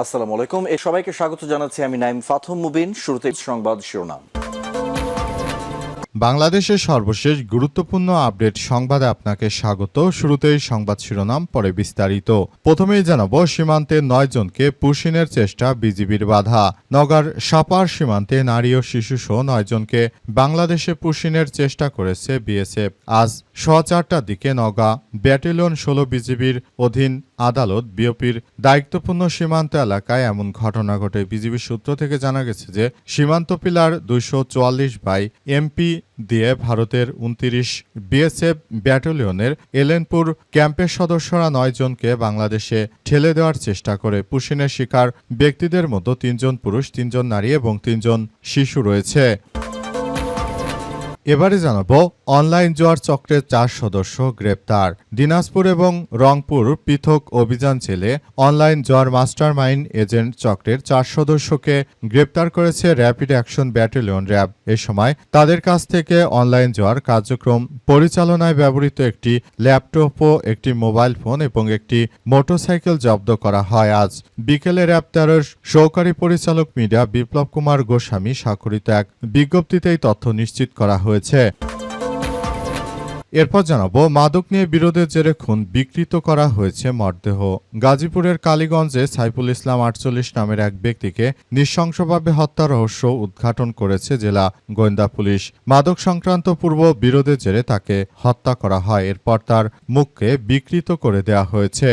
আসসালামু আলাইকুম। সবাইকে স্বাগত জানাচ্ছি আমি নাইম ফাথম মুবিন। শুরুতে সংবাদ শিরোনাম। বাংলাদেশের সর্বশেষ গুরুত্বপূর্ণ আপডেট সংবাদে আপনাকে স্বাগত। শুরুতেই সংবাদ শিরোনাম, পরে বিস্তারিত। প্রথমেই জানাবো, সীমান্তে 9 জনকে পুশিনের চেষ্টা, বিজিবির বাধা। নওগাঁর সাপার সীমান্তে নারী ও শিশুসহ 9 জনকে বাংলাদেশে পুশিনের চেষ্টা করেছে বিএসএফ। আজ 4:15টার দিকে নওগাঁ ব্যাটালিয়ন 16 বিজিবির অধীন আদালত বিওপির দায়িত্বপূর্ণ সীমান্ত এলাকায় এমন ঘটনা ঘটে। বিজিবি সূত্র থেকে জানা গেছে যে সীমান্ত পিলার 244/MP দিয়ে ভারতের 29 বিএসএফ ব্যাটালিয়নের এলেনপুর ক্যাম্পের সদস্যরা 9 জনকে বাংলাদেশে ঠেলে দেওয়ার চেষ্টা করে। পুশিনের শিকার ব্যক্তিদের মধ্যে 3 জন পুরুষ, 3 জন নারী এবং 3 জন শিশু রয়েছে। এবারে জানাবো, অনলাইন জুয়ার চক্রের 4 সদস্য গ্রেপ্তার। দিনাজপুর এবং রংপুর পৃথক অভিযান চালিয়ে অনলাইন জুয়ার মাস্টারমাইন্ড এজেন্ট চক্রের 4 সদস্যকে গ্রেপ্তার করেছে র্যাপিড অ্যাকশন ব্যাটালিয়ন র্যাব। এ সময় তাদের কাছ থেকে অনলাইন জুয়ার কার্যক্রম পরিচালনায় ব্যবহৃত একটি ল্যাপটপ ও একটি মোবাইল ফোন এবং একটি মোটরসাইকেল জব্দ করা হয়। আজ বিকেলে র্যাব 13-র সহকারী পরিচালক মিডিয়া বিপ্লব কুমার গোস্বামী স্বাক্ষরিত এক বিজ্ঞপ্তিতে এই তথ্য নিশ্চিত করা হয়েছে। এরপর জানাবো, মাদক নিয়ে বিরোধের জেরে খুন, বিকৃত করা হয়েছে মরদেহ। গাজীপুরের কালীগঞ্জে সাইফুল ইসলাম 48 নামের এক ব্যক্তিকে নৃশংসভাবে হত্যা রহস্য উদ্ঘাটন করেছে জেলা গোয়েন্দা পুলিশ। মাদক সংক্রান্ত পূর্ব বিরোধের জেরে তাকে হত্যা করা হয়। এরপর তার মুখকে বিকৃত করে দেওয়া হয়েছে।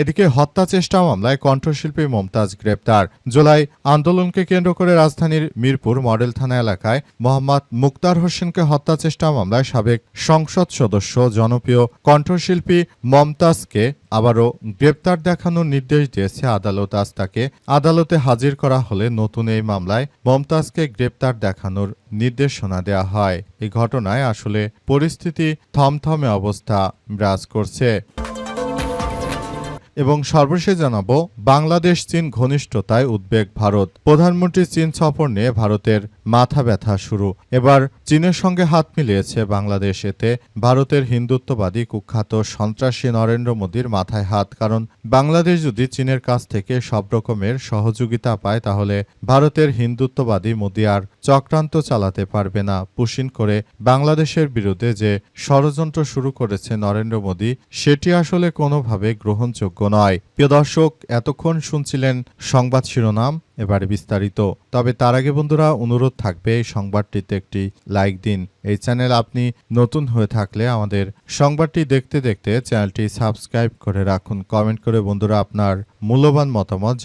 এদিকে হত্যা চেষ্টা মামলায় কণ্ঠশিল্পী মমতাজ গ্রেপ্তার। জুলাই আন্দোলনকে কেন্দ্র করে রাজধানীর মিরপুর মডেল থানা এলাকায় মোহাম্মদ মুক্তার হোসেনকে হত্যা চেষ্টা মামলায় সাবেক সংসদ সদস্য জনপ্রিয় কণ্ঠশিল্পী মমতাজকে আবারও গ্রেপ্তার দেখানোর নির্দেশ দিয়েছে আদালত। আজ তাকে আদালতে হাজির করা হলে নতুন এই মামলায় মমতাজকে গ্রেপ্তার দেখানোর নির্দেশনা দেওয়া হয়। এই ঘটনায় আসলে পরিস্থিতি থমথমে অবস্থা বিরাজ করছে। এবং সর্বশেষ জানাবো, বাংলাদেশ চীন ঘনিষ্ঠতায় উদ্বেগ ভারত। প্রধানমন্ত্রী চীন সফর নিয়ে ভারতের মাথা ব্যথা শুরু। এবার চীনের সঙ্গে হাত মিলিয়েছে বাংলাদেশ। এতে ভারতের হিন্দুত্ববাদী কুখ্যাত সন্ত্রাসী নরেন্দ্র মোদীর মাথায় হাত। কারণ বাংলাদেশ যদি চীনের কাছ থেকে সব রকমের সহযোগিতা পায় তাহলে ভারতের হিন্দুত্ববাদী মোদী আর চক্রান্ত চালাতে পারবে না। পুশিন করে বাংলাদেশের বিরুদ্ধে যে ষড়যন্ত্র শুরু করেছে নরেন্দ্র মোদী, সেটি আসলে কোনোভাবে গ্রহণযোগ্য নয়। প্রিয় দর্শক, এতক্ষণ শুনছিলেন সংবাদ শিরোনাম, এবারে বিস্তারিত। তবে তার আগে বন্ধুরা, অনুরোধ থাকবে এই সংবাদটিতে একটি লাইক দিন। এই চ্যানেল আপনি নতুন হয়ে থাকলে আমাদের সংবাদটি দেখতে দেখতে চ্যানেলটি সাবস্ক্রাইব করে রাখুন। কমেন্ট করে বন্ধুরা আপনার মূল্যবান মতামত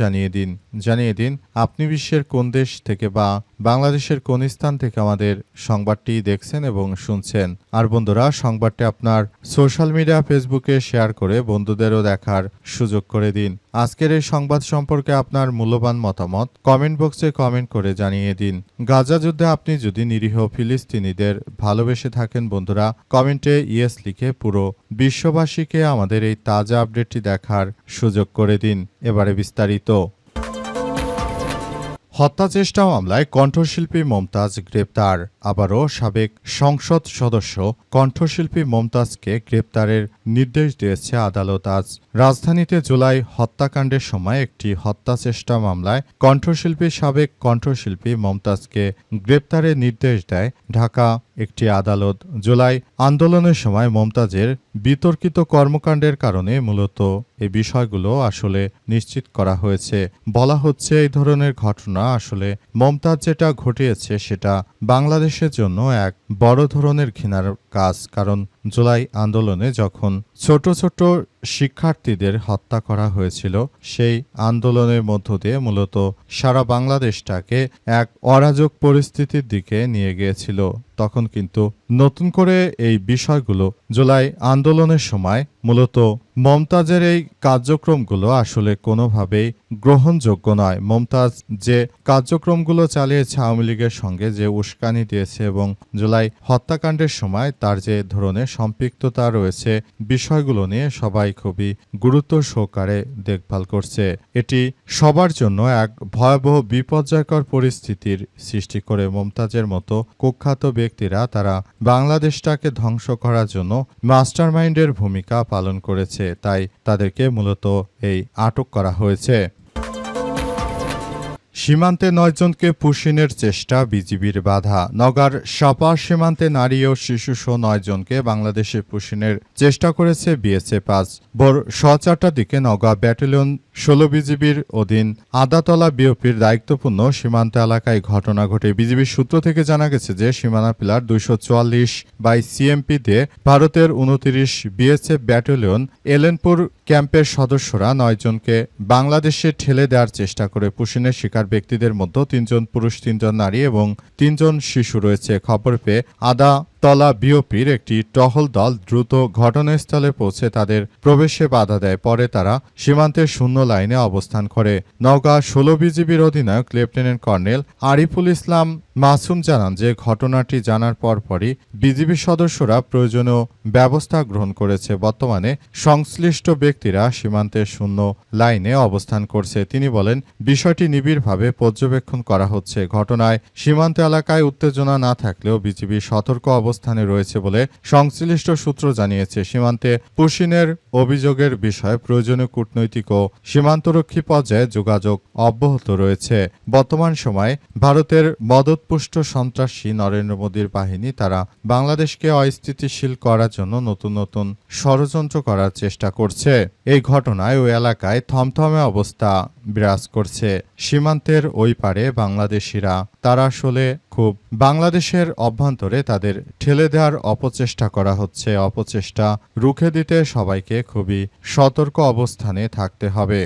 জানিয়ে দিন আপনি বিশ্বের কোন দেশ থেকে বা বাংলাদেশের কোন স্থান থেকে আমাদের সংবাদটি দেখছেন এবং শুনছেন। আর বন্ধুরা, সংবাদটি আপনার সোশ্যাল মিডিয়া ফেসবুকে শেয়ার করে বন্ধুদেরও দেখার সুযোগ করে দিন। আজকের এই সংবাদ সম্পর্কে আপনার মূল্যবান মতামত কমেন্ট বক্সে কমেন্ট করে জানিয়ে দিন। গাজা যুদ্ধে আপনি যদি নিরীহ ফিলিস্তিনিদের ভালোবেসে থাকেন বন্ধুরা, কমেন্টে ইয়েস লিখে পুরো বিশ্ববাসীকে আমাদের এই তাজা আপডেটটি দেখার সুযোগ করে দিন। এবারে বিস্তারিত। হত্যা চেষ্টা মামলায় কণ্ঠশিল্পী মমতাজ গ্রেপ্তার। আবারও সাবেক সংসদ সদস্য কণ্ঠশিল্পী মমতাজকে গ্রেপ্তারের নির্দেশ দিয়েছে আদালত। আজ রাজধানীতে জুলাই হত্যাকাণ্ডের সময় একটি হত্যা চেষ্টা মামলায় সাবেক কণ্ঠশিল্পী মমতাজকে গ্রেপ্তারের নির্দেশ দেয় ঢাকা একটি আদালত। জুলাই আন্দোলনের সময় মমতাজের বিতর্কিত কর্মকাণ্ডের কারণে মূলত এই বিষয়গুলো আসলে নিশ্চিত করা হয়েছে। বলা হচ্ছে এই ধরনের ঘটনা আসলে মমতাজ যেটা ঘটিয়েছে সেটা বাংলাদেশের জন্য এক বড় ধরনের ঘৃণার কাজ। কারণ জুলাই আন্দোলনে যখন ছোট ছোট শিক্ষার্থীদের হত্যা করা হয়েছিল, সেই আন্দোলনের মধ্য দিয়ে মূলত সারা বাংলাদেশটাকে এক অরাজক পরিস্থিতির দিকে নিয়ে গিয়েছিল। তখন কিন্তু নতুন করে এই বিষয়গুলো জুলাই আন্দোলনের সময় মূলত মমতাজের এই কার্যক্রমগুলো আসলে কোনোভাবেই গ্রহণযোগ্য নয়। মমতাজ যে কার্যক্রমগুলো চালিয়েছে আওয়ামী লীগের সঙ্গে, যে উস্কানি দিয়েছে এবং জুলাই হত্যাকাণ্ডের সময় তার যে ধরনের সম্পৃক্ততা রয়েছে বিষয়গুলো নিয়ে সবাই খুবই গুরুত্ব সহকারে দেখভাল করছে। এটি সবার জন্য এক ভয়াবহ বিপর্যয়কর পরিস্থিতির সৃষ্টি করে মুমতাজের মতো কুখ্যাত ব্যক্তিরা তারা বাংলাদেশটাকে ধ্বংস করার জন্য মাস্টারমাইন্ডের ভূমিকা পালন করেছে, তাই তাদেরকে মূলত এই আটক করা হয়েছে। সীমান্তে 9 জনকে পুশিনের চেষ্টা, বিজিবির বাধা। নওগাঁর সাপাহার সীমান্তে নারী ও শিশুসহ 9 জনকে বাংলাদেশে পুশিনের চেষ্টা করেছে বিএসএফ। আজ ভোর 4:15টার দিকে নওগাঁ ব্যাটালিয়ন 16 বিজিবির অধীন আদাতলা বিওপির দায়িত্বপূর্ণ সীমান্ত এলাকায় ঘটনা ঘটে। বিজিবির সূত্র থেকে জানা গেছে যে সীমানা পিলার 244/CMP দিয়ে ভারতের 29 বিএসএফ ব্যাটালিয়ন এলেনপুর ক্যাম্পের সদস্যরা 9 জনকে বাংলাদেশে ঠেলে দেওয়ার চেষ্টা করে। পুশিনের শিকার ব্যক্তিদের মধ্যে 3 জন পুরুষ, 3 জন নারী এবং 3 জন শিশু রয়েছে। খবর পেয়ে আদাতলা বিওপির একটি টহল দল দ্রুত ঘটনাস্থলে পৌঁছে তাদের প্রবেশে বাধা দেয়। পরে তারা সীমান্তের শূন্য লাইনে অবস্থান করে। নওগাঁ 16 বিজিবির অধিনায়ক লেফটেন্যান্ট কর্নেল আরিফুল ইসলাম মাসুম জানান যে ঘটনাটি জানার পরপরই বিজিবি সদস্যরা প্রয়োজনীয় ব্যবস্থা গ্রহণ করেছে। বর্তমানে সংশ্লিষ্ট ব্যক্তিরা সীমান্তের শূন্য লাইনে অবস্থান করছে। তিনি বলেন, বিষয়টি নিবিড়ভাবে পর্যবেক্ষণ করা হচ্ছে। ঘটনায় সীমান্ত এলাকায় উত্তেজনা না থাকলেও বিজিবি সতর্ক অবস্থানে রয়েছে বলে সংশ্লিষ্ট সূত্র জানিয়েছে। সীমান্তে পুশিনের অভিযোগের বিষয়ে প্রয়োজনীয় কূটনৈতিক ও সীমান্তরক্ষী পর্যায়ে যোগাযোগ অব্যাহত রয়েছে। বর্তমান সময়ে ভারতের মদতপুষ্ট সন্ত্রাসী নরেন্দ্র মোদীর বাহিনী তারা বাংলাদেশকে অস্থিতিশীল করার জন্য নতুন নতুন ষড়যন্ত্র করার চেষ্টা করছে। এই ঘটনায় ওই এলাকায় থমথমে অবস্থা বিরাজ করছে। সীমান্তের ওই পারে বাংলাদেশিরা তারা আসলে খুব বাংলাদেশের অভ্যন্তরে তাদের ঠেলে দেওয়ার অপচেষ্টা করা হচ্ছে। অপচেষ্টা রুখে দিতে সবাইকে খুবই সতর্ক অবস্থানে থাকতে হবে।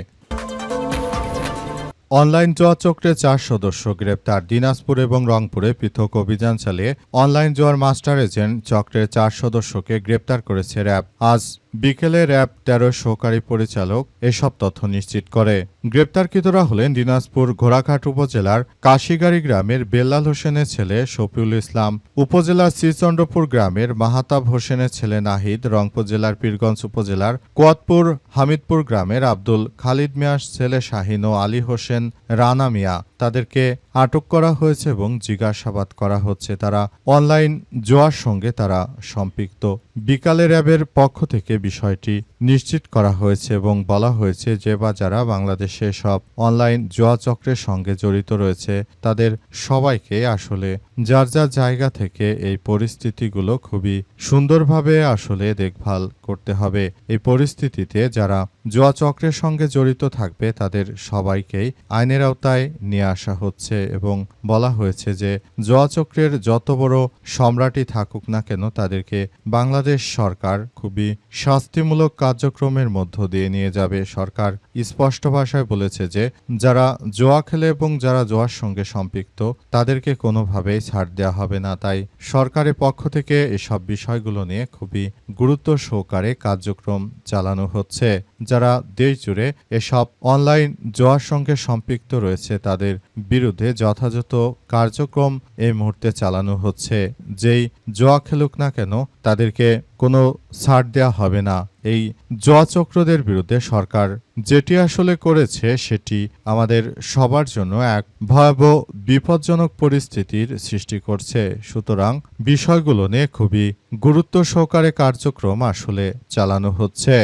অনলাইন জুয়া চক্রে 4 সদস্য গ্রেপ্তার। দিনাজপুর এবং রংপুরে পৃথক অভিযান চালিয়ে অনলাইন জুয়ার মাস্টার এজেন্ট চক্রের 4 সদস্যকে গ্রেপ্তার করেছে র্যাব। আজ বিকেলে র্যাব 13 সহকারী পরিচালক এসব তথ্য নিশ্চিত করে। গ্রেপ্তারকৃতরা হলেন দিনাজপুর ঘোড়াঘাট উপজেলার কাশিগাড়ি গ্রামের বেল্লাল হোসেনের ছেলে শফিউল ইসলাম, উপজেলার শ্রীচন্দ্রপুর গ্রামের মাহাতাব হোসেনের ছেলে নাহিদ, রংপুর জেলার পীরগঞ্জ উপজেলার কোয়াতপুর হামিদপুর গ্রামের আব্দুল খালিদ মিয়ার ছেলে শাহিন ও আলী হোসেন রানা মিয়া। তাদেরকে আটক করা হয়েছে এবং জিজ্ঞাসাবাদ করা হচ্ছে। তারা অনলাইন জুয়ার সঙ্গে তারা সম্পৃক্ত। বিকালে র্যাবের পক্ষ থেকে বিষয়টি নিশ্চিত করা হয়েছে এবং বলা হয়েছে যে বা যারা বাংলাদেশে সব অনলাইন জুয়া চক্রের সঙ্গে জড়িত রয়েছে তাদের সবাইকে আসলে যার যার জায়গা থেকে এই পরিস্থিতিগুলো খুবই সুন্দরভাবে আসলে দেখভাল করতে হবে। এই পরিস্থিতিতে যারা জুয়া চক্রের সঙ্গে জড়িত থাকবে তাদের সবাইকেই আইনের আওতায় নিয়ে আসা হচ্ছে এবং বলা হয়েছে যে জুয়া চক্রের যত বড় সম্রাটই থাকুক না কেন তাদেরকে বাংলাদেশ সরকার খুবই শাস্তিমূলক কার্যক্রমের মধ্য দিয়ে নিয়ে যাবে। সরকার স্পষ্ট ভাষায় বলেছে যে যারা জুয়া খেলে এবং যারা জুয়ার সঙ্গে সম্পৃক্ত তাদেরকে কোনোভাবেই ছাড় দেওয়া হবে না। তাই সরকারের পক্ষ থেকে এসব বিষয়গুলো নিয়ে খুবই গুরুত্ব সহকারে কার্যক্রম চালানো হচ্ছে। যারা দেশ জুড়ে এসব অনলাইন জুয়ার সঙ্গে সম্পৃক্ত রয়েছে তাদের বিরুদ্ধে যথাযথ কার্যক্রম এই মুহূর্তে চালানো হচ্ছে। যেই জুয়া খেলুক না কেন তাদেরকে কোনো ছাড় দেওয়া হবে না। এই জুয়া চক্রদের বিরুদ্ধে সরকার যেটি আসলে করেছে সেটি আমাদের সবার জন্য এক ভয়াবহ বিপজ্জনক পরিস্থিতির সৃষ্টি করছে। সুতরাং বিষয়গুলো নিয়ে খুবই গুরুত্ব সহকারে কার্যক্রম আসলে চালানো হচ্ছে।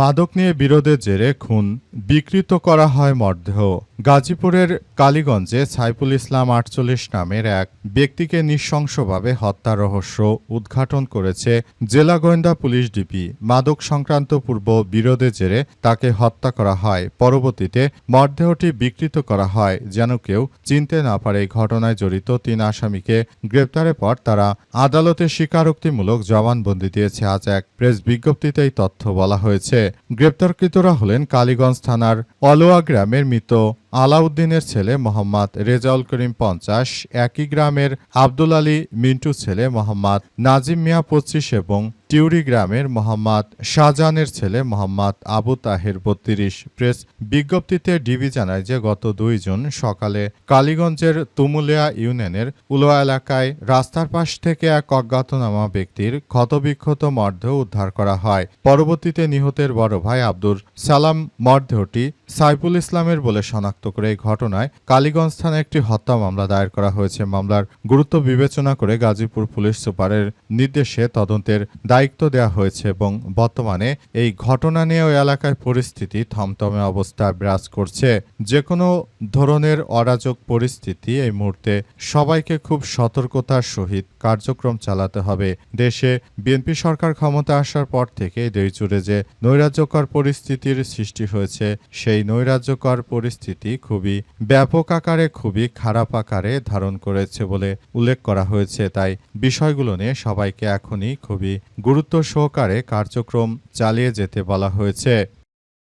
মাদক নিয়ে বিরোধের জেরে খুন, বিকৃত করা হয় মরদেহ। গাজীপুরের কালীগঞ্জে সাইফুল ইসলাম 48 নামের এক ব্যক্তিকে নৃশংসভাবে হত্যার রহস্য উদ্ঘাটন করেছে জেলা গোয়েন্দা পুলিশ ডিবি। মাদক সংক্রান্ত পূর্ব বিরোধের জেরে তাকে হত্যা করা হয়। পরবর্তীতে মরদেহটি বিকৃত করা হয় যেন কেউ চিনতে না পারে। ঘটনায় জড়িত 3 আসামিকে গ্রেপ্তারের পর তারা আদালতে স্বীকারোক্তিমূলক জবানবন্দি দিয়েছে। আজ এক প্রেস বিজ্ঞপ্তিতে এই তথ্য বলা হয়েছে। গ্রেপ্তারকৃতরা হলেন কালীগঞ্জ থানার অলুয়া গ্রামের মৃত আলাউদ্দিনের ছেলে মোহাম্মদ রেজাউল করিম 50, একই গ্রামের আব্দুল আলী মিন্টুর ছেলে মোহাম্মদ নাজিম মিয়া 25 এবং টিউরি গ্রামের মোহাম্মদ শাহজাহানের ছেলে মোহাম্মদ আবু তাহের ৩২। প্রেস বিজ্ঞপ্তিতে ডিবি জানায় যে গত ২ জুন সকালে কালীগঞ্জের তুমুলিয়া ইউনিয়নের উলোয়া এলাকায় রাস্তার পাশ থেকে এক অজ্ঞাতনামা ব্যক্তির ক্ষতবিক্ষত মরদেহ উদ্ধার করা হয়। পরবর্তীতে নিহতের বড় ভাই আব্দুর সালাম মরদেহটি সাইফুল ইসলামের বলে শনাক্ত করে এই ঘটনায় কালীগঞ্জ থানায় একটি হত্যা মামলা দায়ের করা হয়েছে। মামলার গুরুত্ব বিবেচনা করে গাজীপুর পুলিশ সুপারের নির্দেশে তদন্তের দায়িত্ব দেওয়া হয়েছে এবং বর্তমানে এই ঘটনা নিয়ে ওই এলাকায় পরিস্থিতি থমথমে অবস্থায় বিরাজ করছে। যে কোনো ধরনের অরাজক পরিস্থিতি এই মুহূর্তে সবাইকে খুব সতর্কতার সহিত কার্যক্রম চালাতে হবে। দেশে বিএনপি সরকার ক্ষমতা আসার পর থেকে দেশ জুড়ে যে নৈরাজ্যকর পরিস্থিতির সৃষ্টি হয়েছে সেই নৈরাজ্যকর পরিস্থিতি খুবই ব্যাপক আকারে খুবই খারাপ আকারে ধারণ করেছে বলে উল্লেখ করা হয়েছে। তাই বিষয়গুলো নিয়ে সবাইকে এখনই খুবই গুরুত্ব সহকারে কার্যক্রম চালিয়ে যেতে বলা হয়েছে।